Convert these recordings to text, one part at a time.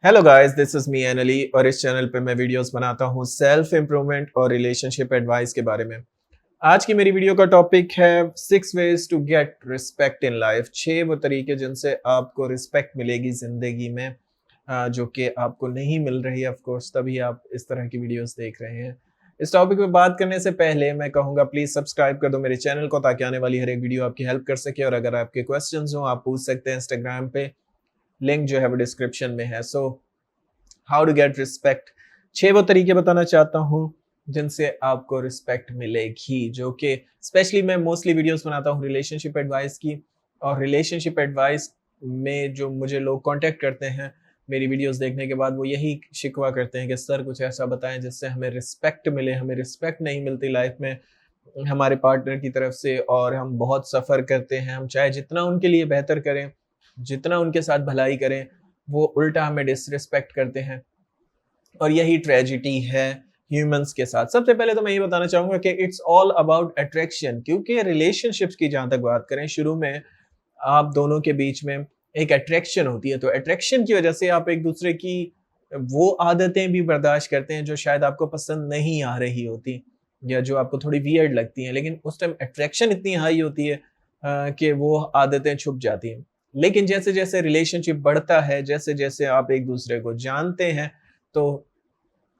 Hello guys, this is me Ali और इस channel पे मैं वीडियोस बनाता हूँ सेल्फ इम्प्रूवमेंट और रिलेशनशिप एडवाइस के बारे में। आज की मेरी वीडियो का टॉपिक है 6 ways to get respect in life. 6 वो तरीके जिनसे आपको रिस्पेक्ट मिलेगी जिंदगी में, जो कि आपको नहीं मिल रही है। ऑफ कोर्स तभी आप इस तरह की वीडियोस देख रहे हैं। इस टॉपिक पे बात करने से पहले मैं कहूँगा प्लीज सब्सक्राइब कर दो मेरे चैनल को, ताकि आने वाली हर एक वीडियो आपकी हेल्प कर सके। और अगर आपके क्वेश्चंस हो आप पूछ सकते हैं इंस्टाग्राम पे, लिंक जो है वो डिस्क्रिप्शन में है। So how to get respect, 6 वो तरीके बताना चाहता हूँ जिनसे आपको रिस्पेक्ट मिलेगी, जो कि स्पेशली मैं मोस्टली वीडियोस बनाता हूँ रिलेशनशिप एडवाइस की। और रिलेशनशिप एडवाइस में जो मुझे लोग कांटेक्ट करते हैं मेरी वीडियोस देखने के बाद, वो यही शिकवा करते हैं कि सर कुछ ऐसा बताएं जिससे हमें रिस्पेक्ट मिले। हमें रिस्पेक्ट नहीं मिलती लाइफ में हमारे पार्टनर की तरफ से, और हम बहुत सफ़र करते हैं। हम चाहे जितना उनके लिए बेहतर करें, जितना उनके साथ भलाई करें, वो उल्टा हमें डिसरिस्पेक्ट करते हैं। और यही ट्रेजिडी है ह्यूमंस के साथ। सबसे पहले तो मैं ये बताना चाहूंगा कि इट्स ऑल अबाउट अट्रैक्शन, क्योंकि रिलेशनशिप्स की जहां तक बात करें, शुरू में आप दोनों के बीच में एक अट्रैक्शन होती है। तो अट्रैक्शन की वजह से आप एक दूसरे की वो आदतें भी बर्दाश्त करते हैं जो शायद आपको पसंद नहीं आ रही होती, या जो आपको थोड़ी वियर्ड लगती हैं। लेकिन उस टाइम अट्रैक्शन इतनी हाई होती है कि वो आदतें छुप जाती हैं। लेकिन जैसे जैसे रिलेशनशिप बढ़ता है, जैसे जैसे आप एक दूसरे को जानते हैं, तो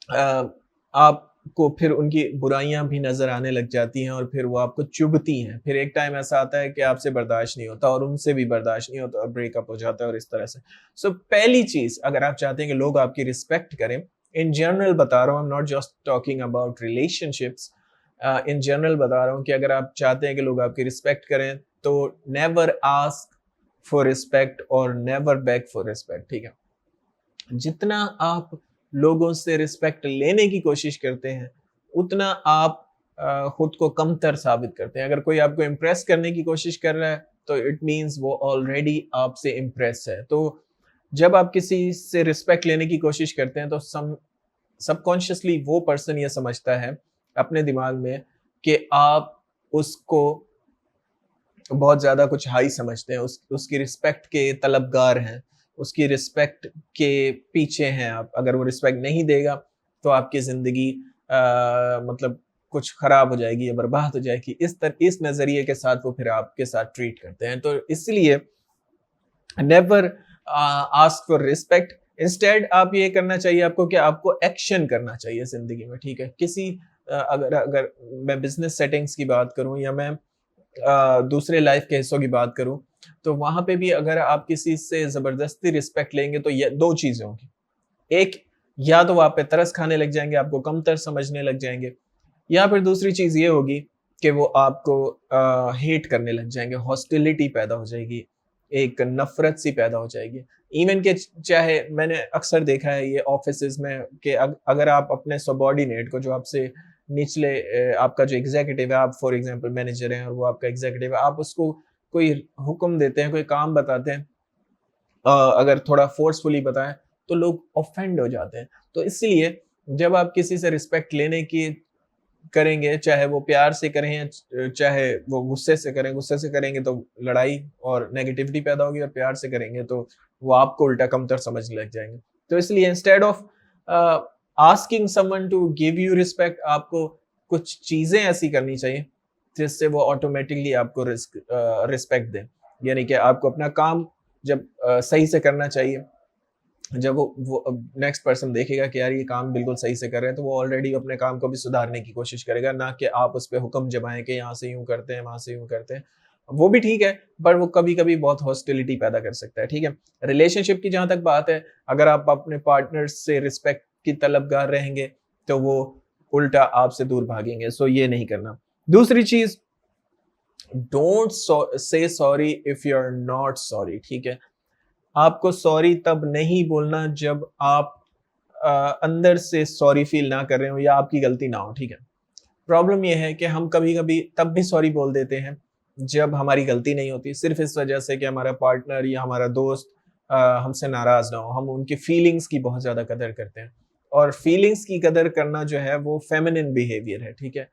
अ, आपको फिर उनकी बुराइयां भी नजर आने लग जाती हैं, और फिर वो आपको चुभती हैं। फिर एक टाइम ऐसा आता है कि आपसे बर्दाश्त नहीं होता और उनसे भी बर्दाश्त नहीं होता और ब्रेकअप हो जाता है, और इस तरह से। सो पहली चीज, अगर आप चाहते हैं कि लोग आपकी रिस्पेक्ट करें, इन जनरल बता रहा हूँ, I am not just talking about relationships, in general बता रहा हूँ कि अगर आप चाहते हैं कि लोग आपकी रिस्पेक्ट करें, तो नेवर आस्क फॉर रिस्पेक्ट और नेवर बेग फॉर रिस्पेक्ट। ठीक है, जितना आप लोगों से रिस्पेक्ट लेने की कोशिश करते हैं, उतना आप खुद को कमतर साबित करते हैं। अगर कोई आपको इम्प्रेस करने की कोशिश कर रहा है, तो इट मीन्स वो ऑलरेडी आपसे इम्प्रेस है। तो जब आप किसी से रिस्पेक्ट लेने की कोशिश करते हैं, तो सबकॉन्शियसली वो पर्सन ये समझता है अपने दिमाग में कि आप उसको बहुत ज़्यादा कुछ हाई समझते हैं, उसकी रिस्पेक्ट के तलबगार हैं, उसकी रिस्पेक्ट के पीछे हैं आप। अगर वो रिस्पेक्ट नहीं देगा, तो आपकी ज़िंदगी मतलब कुछ खराब हो जाएगी या बर्बाद हो जाएगी। इस नज़रिए के साथ वो फिर आपके साथ ट्रीट करते हैं। तो इसलिए never ask for respect. Instead आप ये करना चाहिए आपको कि आपको एक्शन करना चाहिए ज़िंदगी में। ठीक है, किसी अगर अगर मैं बिज़नेस सेटिंग्स की बात करूँ, या मैं दूसरे लाइफ के हिस्सों की बात करूं, तो वहां पे भी अगर आप किसी से जबरदस्ती रिस्पेक्ट लेंगे, तो ये दो चीजें होंगी। एक, या तो वो आप पे तरस खाने लग जाएंगे, आपको कमतर समझने लग जाएंगे, या फिर दूसरी चीज ये होगी कि वो आपको हेट करने लग जाएंगे, हॉस्टिलिटी पैदा हो जाएगी, एक नफरत सी पैदा हो जाएगी। इवन के चाहे मैंने अक्सर देखा है ये ऑफिसेज में कि अगर आप अपने सबॉर्डिनेट को, जो आपसे निचले आपका जो एग्जीक्यूटिव है, आप फॉर एग्जांपल मैनेजर हैं और वो आपका एग्जीक्यूटिव है, आप उसको कोई हुक्म देते हैं, कोई काम बताते हैं, अगर थोड़ा फोर्सफुली बताएं, तो लोग ऑफेंड हो जाते हैं। तो इसलिए जब आप किसी से रिस्पेक्ट लेने की करेंगे, चाहे वो प्यार से करें या चाहे वो गुस्से से करें, गुस्से से करेंगे तो लड़ाई और नेगेटिविटी पैदा होगी, और प्यार से करेंगे तो वो आपको उल्टा कमतर समझने लग जाएंगे। तो इसलिए instead of asking someone to give you respect, आपको कुछ चीजें ऐसी करनी चाहिए जिससे वो ऑटोमेटिकली आपको रिस्पेक्ट दें। यानी कि आपको अपना काम जब सही से करना चाहिए। जब वो नेक्स्ट पर्सन देखेगा कि यार ये काम बिल्कुल सही से कर रहे हैं, तो वो ऑलरेडी अपने काम को भी सुधारने की कोशिश करेगा, ना कि आप उस पे हुक्म जमाएं कि यहाँ से यूं करते हैं, वहां से यूं करते हैं। वो भी ठीक है, पर वो कभी कभी बहुत हॉस्टिलिटी पैदा कर सकता है। ठीक है, रिलेशनशिप की जहां तक बात है, अगर आप अपने पार्टनर से रिस्पेक्ट की तलबगार रहेंगे, तो वो उल्टा आपसे दूर भागेंगे। सो ये नहीं करना। दूसरी चीज, don't say sorry if you are not sorry. ठीक है, आपको सॉरी तब नहीं बोलना जब आप अंदर से सॉरी फील ना कर रहे हो या आपकी गलती ना हो। ठीक है, प्रॉब्लम ये है कि हम कभी कभी तब भी सॉरी बोल देते हैं जब हमारी गलती नहीं होती, सिर्फ इस वजह से कि हमारा पार्टनर या हमारा दोस्त हमसे नाराज ना हो। हम उनकी फीलिंग्स की बहुत ज्यादा कदर करते हैं, और फीलिंग्स की कदर करना जो है वो फेमिनिन बिहेवियर है। ठीक है,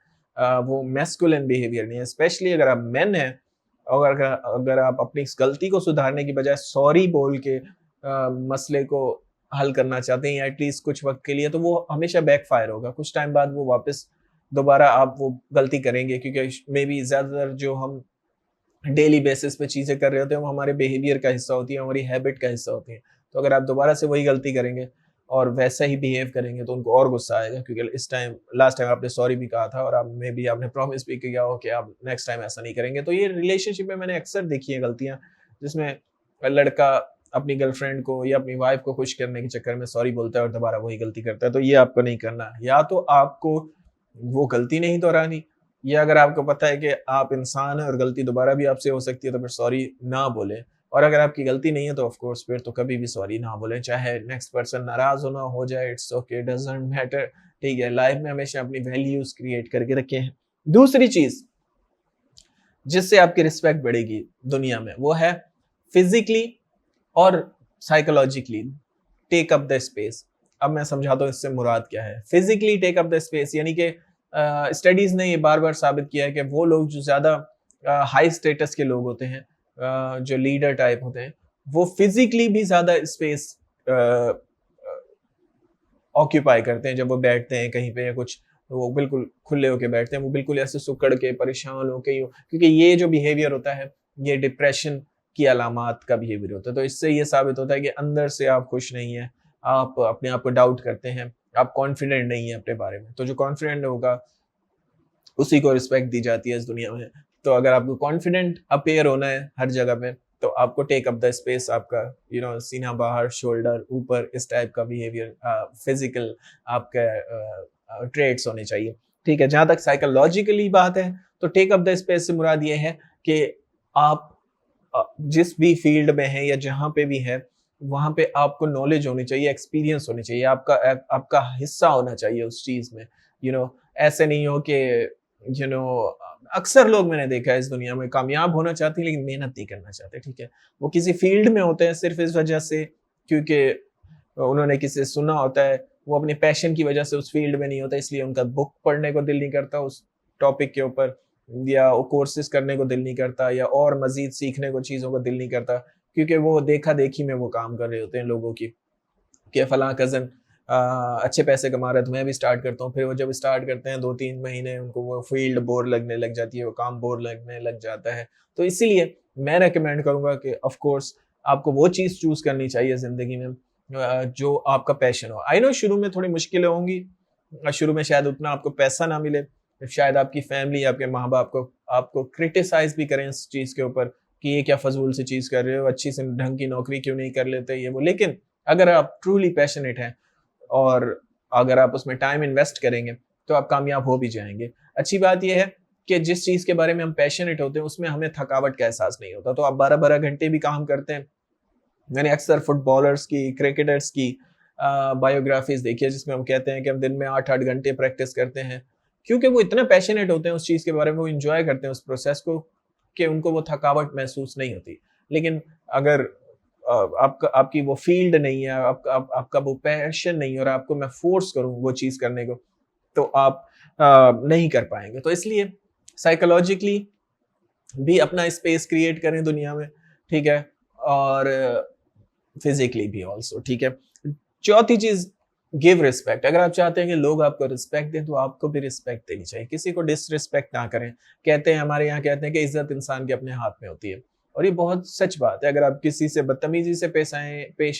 वो मैस्कुलिन बिहेवियर नहीं है। स्पेशली अगर आप मेन हैं, और अगर आप अपनी इस गलती को सुधारने की बजाय सॉरी बोल के मसले को हल करना चाहते हैं या एटलीस्ट कुछ वक्त के लिए, तो वो हमेशा बैकफायर होगा। कुछ टाइम बाद वो वापस दोबारा आप वो गलती करेंगे, क्योंकि मे बी ज़्यादातर जो हम डेली बेसिस पे चीज़ें कर रहे होते हैं वो हमारे बिहेवियर का हिस्सा होती है, हमारी हैबिट का हिस्सा होती है। तो अगर आप दोबारा से वही गलती करेंगे और वैसा ही बिहेव करेंगे तो उनको और गुस्सा आएगा, क्योंकि इस टाइम लास्ट टाइम आपने सॉरी भी कहा था और आप मे बी आपने प्रॉमिस भी किया हो कि आप नेक्स्ट टाइम ऐसा नहीं करेंगे। तो ये रिलेशनशिप में मैंने अक्सर देखी है गलतियाँ, जिसमें लड़का अपनी गर्लफ्रेंड को या अपनी वाइफ को खुश करने के चक्कर में सॉरी बोलता है और दोबारा वही गलती करता है। तो ये आपको नहीं करना है। या तो आपको वो गलती नहीं दोहरानी, या अगर आपको पता है कि आप इंसान हैं और गलती दोबारा भी आपसे हो सकती है तो फिर सॉरी ना बोलें। और अगर आपकी गलती नहीं है तो ऑफ कोर्स फिर तो कभी भी सॉरी ना बोलें, चाहे नेक्स्ट पर्सन नाराज होना हो जाए, इट्स ओके, डजंट मैटर, ठीक है। लाइफ में हमेशा अपनी वैल्यूज क्रिएट करके रखें। दूसरी चीज जिससे आपकी रिस्पेक्ट बढ़ेगी दुनिया में वो है फिजिकली और psychologically take up the space. अब मैं समझाता हूँ इससे मुराद क्या है। Physically take up the space यानी कि स्टडीज ने ये बार बार साबित किया है कि वो लोग जो ज़्यादा हाई स्टेटस के लोग होते हैं, जो लीडर टाइप होते हैं, वो फिजिकली भी ज़्यादा स्पेस ऑक्यूपाई करते हैं। जब वो बैठते हैं कहीं पे या कुछ, तो वो बिल्कुल खुले होके बैठते हैं, वो बिल्कुल ऐसे सुकड़ के परेशान होके, क्योंकि ये जो बिहेवियर होता है ये डिप्रेशन की अलामात का बिहेवियर होता है। तो इससे ये साबित होता है कि अंदर से आप खुश नहीं है, आप अपने आप को डाउट करते हैं, आप कॉन्फिडेंट नहीं है अपने बारे में। तो जो कॉन्फिडेंट होगा उसी को रिस्पेक्ट दी जाती है इस दुनिया में। तो अगर आपको कॉन्फिडेंट अपेयर होना है हर जगह पे, तो आपको टेक अप द स्पेस, आपका सीना बाहर, शोल्डर ऊपर, इस टाइप का बिहेवियर, फिजिकल आपका ट्रेट्स होने चाहिए, ठीक है। जहां तक साइकोलॉजिकली बात है तो टेक अप द स्पेस से मुराद ये है कि आप जिस भी फील्ड में है या जहां पे भी है वहां पे आपको नॉलेज होनी चाहिए, एक्सपीरियंस होनी चाहिए, आपका हिस्सा होना चाहिए उस चीज में। ऐसे नहीं हो कि यू नो अक्सर लोग मैंने देखा है इस दुनिया में कामयाब होना चाहते हैं लेकिन मेहनत नहीं करना चाहते, ठीक है। वो किसी फील्ड में होते हैं सिर्फ इस वजह से क्योंकि उन्होंने किसी से सुना होता है, वो अपने पैशन की वजह से उस फील्ड में नहीं होता, इसलिए उनका बुक पढ़ने को दिल नहीं करता उस टॉपिक के ऊपर, या कोर्सेज करने को दिल नहीं करता, या और मजीद सीखने को चीज़ों को दिल नहीं करता, क्योंकि वो देखा देखी में वो काम कर रहे होते हैं लोगों की, कि फलां कज़न अच्छे पैसे कमा रहा है तो मैं भी स्टार्ट करता हूँ। फिर वो जब स्टार्ट करते हैं 2-3 महीने उनको वो फील्ड बोर लगने लग जाती है, वो काम बोर लगने लग जाता है। तो इसीलिए मैं रेकमेंड करूँगा कि ऑफ कोर्स आपको वो चीज़ चूज़ करनी चाहिए ज़िंदगी में जो आपका पैशन हो। आई नो शुरू में थोड़ी मुश्किलें होंगी, शुरू में शायद उतना आपको पैसा ना मिले, शायद आपकी फैमिली, आपके माँ बाप को आपको क्रिटिसाइज भी करें इस चीज़ के ऊपर कि ये क्या फजूल सी चीज़ कर रहे हो, अच्छी से ढंग की नौकरी क्यों नहीं कर लेते, ये वो। लेकिन अगर आप ट्रूली पैशनेट हैं और अगर आप उसमें टाइम इन्वेस्ट करेंगे तो आप कामयाब हो भी जाएंगे। अच्छी बात यह है कि जिस चीज़ के बारे में हम पैशनेट होते हैं उसमें हमें थकावट का एहसास नहीं होता। तो आप 12-12 घंटे भी काम करते हैं। मैंने अक्सर फुटबॉलर्स की, क्रिकेटर्स की बायोग्राफीज देखी है जिसमें हम कहते हैं कि हम दिन में 8-8 घंटे प्रैक्टिस करते हैं, क्योंकि वो इतना पैशनेट होते हैं उस चीज़ के बारे में, वो इंजॉय करते हैं उस प्रोसेस को, कि उनको वो थकावट महसूस नहीं होती। लेकिन अगर आपकी वो फील्ड नहीं है, आपका वो पैशन नहीं है और आपको मैं फोर्स करूँ वो चीज़ करने को, तो आप नहीं कर पाएंगे। तो इसलिए साइकोलॉजिकली भी अपना स्पेस क्रिएट करें दुनिया में, ठीक है, और फिजिकली भी ऑल्सो, ठीक है। चौथी चीज, गिव रिस्पेक्ट। अगर आप चाहते हैं कि लोग आपको रिस्पेक्ट दें तो आपको भी रिस्पेक्ट देनी चाहिए, किसी को डिसरिस्पेक्ट ना करें। कहते हैं, हमारे यहाँ कहते हैं कि इज्जत इंसान के अपने हाथ में होती है, और ये बहुत सच बात है। अगर आप किसी से बदतमीजी से पेश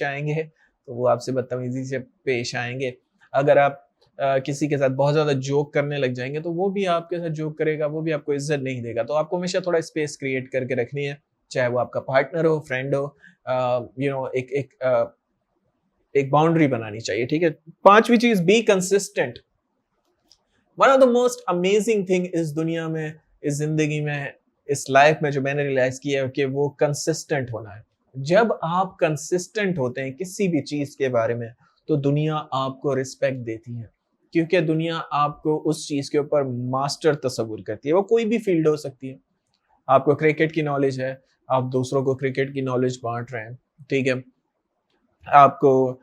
आएंगे तो वो आपसे बदतमीजी से पेश आएंगे। अगर आप किसी के साथ बहुत ज्यादा जोक करने लग जाएंगे तो वो भी आपके साथ जोक करेगा, वो भी आपको इज्जत नहीं देगा। तो आपको हमेशा थोड़ा स्पेस क्रिएट करके रखनी है, चाहे वो आपका पार्टनर हो, फ्रेंड हो, एक बाउंड्री बनानी चाहिए, ठीक है। पांचवी चीज, be consistent. One of the most amazing thing इस दुनिया में, इस जिंदगी में, इस लाइफ में जो मैंने रियलाइज किया है कि वो कंसिस्टेंट होना है। जब आप कंसिस्टेंट होते हैं किसी भी चीज के बारे में तो दुनिया आपको रिस्पेक्ट देती है, क्योंकि दुनिया आपको उस चीज के ऊपर मास्टर तस्वुर करती है। वो कोई भी फील्ड हो सकती है। आपको क्रिकेट की नॉलेज है, आप दूसरों को क्रिकेट की नॉलेज बांट रहे हैं, ठीक है। आपको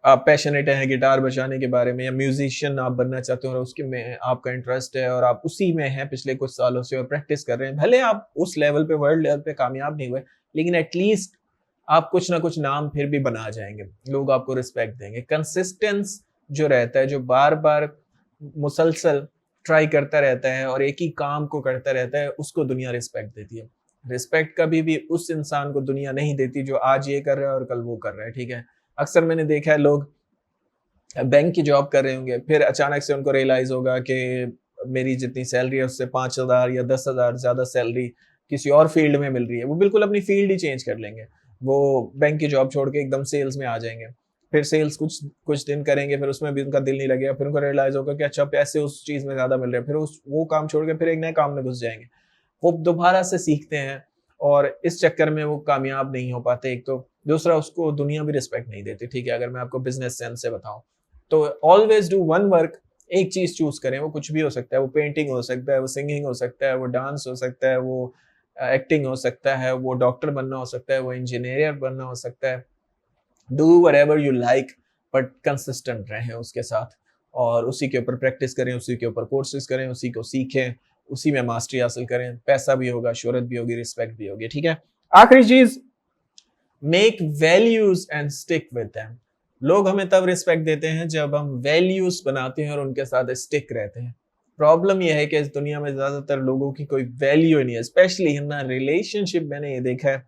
आप पैशनेट हैं गिटार बजाने के बारे में, या म्यूजिशियन आप बनना चाहते हो और उसके में आपका इंटरेस्ट है और आप उसी में हैं पिछले कुछ सालों से और प्रैक्टिस कर रहे हैं। भले आप उस लेवल पे, वर्ल्ड लेवल पे कामयाब नहीं हुए, लेकिन एटलीस्ट आप कुछ ना कुछ नाम फिर भी बना जाएंगे, लोग आपको रिस्पेक्ट देंगे। कंसिस्टेंस जो रहता है, जो बार बार मुसलसल ट्राई करता रहता है और एक ही काम को करता रहता है, उसको दुनिया रिस्पेक्ट देती है। रिस्पेक्ट कभी भी उस इंसान को दुनिया नहीं देती जो आज ये कर रहा है और कल वो कर रहा है, ठीक है। अक्सर मैंने देखा है लोग बैंक की जॉब कर रहे होंगे, फिर अचानक से उनको रियलाइज होगा कि मेरी जितनी सैलरी है उससे 5,000 या 10,000 ज्यादा सैलरी किसी और फील्ड में मिल रही है। वो बिल्कुल अपनी फील्ड ही चेंज कर लेंगे, वो बैंक की जॉब छोड़ के एकदम सेल्स में आ जाएंगे। फिर सेल्स कुछ कुछ दिन करेंगे, फिर उसमें भी उनका दिल नहीं लगेगा, फिर उनको रियलाइज होगा कि अच्छा पैसे उस चीज में ज्यादा मिल रहे हैं, फिर उस वो काम छोड़ के फिर एक नए काम में घुस जाएंगे। वो दोबारा से सीखते हैं और इस चक्कर में वो कामयाब नहीं हो पाते। एक तो दूसरा, उसको दुनिया भी रिस्पेक्ट नहीं देती, ठीक है। अगर मैं आपको बिजनेस सेंस से बताऊं तो ऑलवेज डू वन वर्क, एक चीज चूज करें। वो कुछ भी हो सकता है, वो पेंटिंग हो सकता है, वो सिंगिंग हो सकता है, वो डांस हो सकता है, वो एक्टिंग हो सकता है, वो डॉक्टर बनना हो सकता है, वो इंजीनियर बनना हो सकता है। Do whatever you like, but consistent रहें उसके साथ और उसी के ऊपर प्रैक्टिस करें, उसी के ऊपर कोर्सेज करें, उसी को सीखें, उसी में मास्टरी हासिल करें। पैसा भी होगा, शोहरत भी होगी, रिस्पेक्ट भी होगी, ठीक है। आखिरी चीज, make values and stick with them. लोग हमें तब रिस्पेक्ट देते हैं जब हम वैल्यूज बनाते हैं और उनके साथ स्टिक रहते हैं। प्रॉब्लम यह है कि इस दुनिया में ज्यादातर लोगों की कोई वैल्यू ही नहीं है, स्पेशली इन रिलेशनशिप। मैंने ये देखा है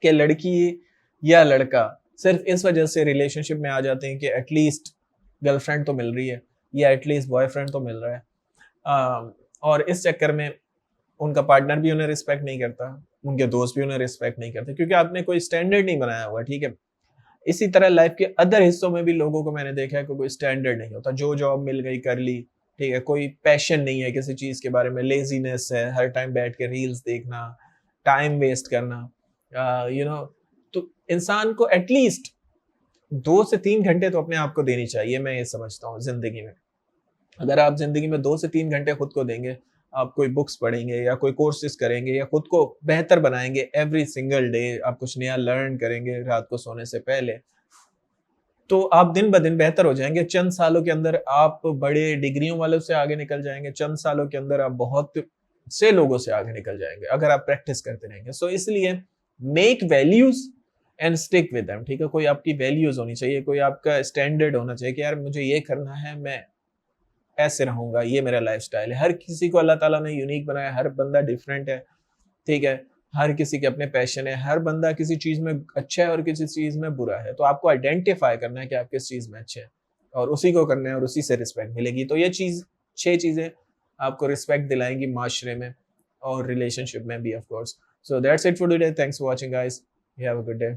कि लड़की या लड़का सिर्फ इस वजह से रिलेशनशिप में आ जाते हैं कि एटलीस्ट गर्लफ्रेंड तो मिल रही है या एटलीस्ट बॉयफ्रेंड तो मिल रहा है, और इस चक्कर में उनका पार्टनर भी उन्हें रिस्पेक्ट नहीं करता, उनके दोस्त भी उन्हें रिस्पेक्ट नहीं करते, क्योंकि आपने कोई स्टैंडर्ड नहीं बनाया हुआ, ठीक है। इसी तरह लाइफ के अदर हिस्सों में भी लोगों को मैंने देखा है कि कोई स्टैंडर्ड नहीं होता, जो जॉब मिल गई कर ली, ठीक है। कोई पैशन नहीं है किसी चीज के बारे में, लेजीनेस है, हर टाइम बैठ के रील्स देखना, टाइम वेस्ट करना, तो इंसान को एटलीस्ट 2 से 3 घंटे तो अपने आप को देनी चाहिए, मैं ये समझता हूँ जिंदगी में। अगर आप जिंदगी में 2 से 3 घंटे खुद को देंगे, आप कोई बुक्स पढ़ेंगे या कोई कोर्सेज करेंगे या खुद को बेहतर बनाएंगे, एवरी सिंगल डे आप कुछ नया लर्न करेंगे रात को सोने से पहले, तो आप दिन ब दिन बेहतर हो जाएंगे। चंद सालों के अंदर आप बड़े डिग्रियों वालों से आगे निकल जाएंगे, चंद सालों के अंदर आप बहुत से लोगों से आगे निकल जाएंगे अगर आप प्रैक्टिस करते रहेंगे। सो इसलिए make values and stick with them, ठीक है। कोई आपकी वैल्यूज होनी चाहिए, कोई आपका स्टैंडर्ड होना चाहिए कि यार मुझे ये करना है, मैं ऐसे रहूंगा, ये मेरा लाइफस्टाइल है। हर किसी को अल्लाह ताला ने यूनिक बनाया, हर बंदा डिफरेंट है, ठीक है। हर किसी के अपने पैशन है, हर बंदा किसी चीज में अच्छा है और किसी चीज में बुरा है, तो आपको आइडेंटिफाई करना है कि आप किस चीज में अच्छे हैं और उसी को करना है और उसी से रिस्पेक्ट मिलेगी। तो ये चीज 6 चीजें आपको रिस्पेक्ट दिलाएंगी माशरे में और रिलेशनशिप में भी, of course. So that's it for today, thanks for watching guys, you have a good day.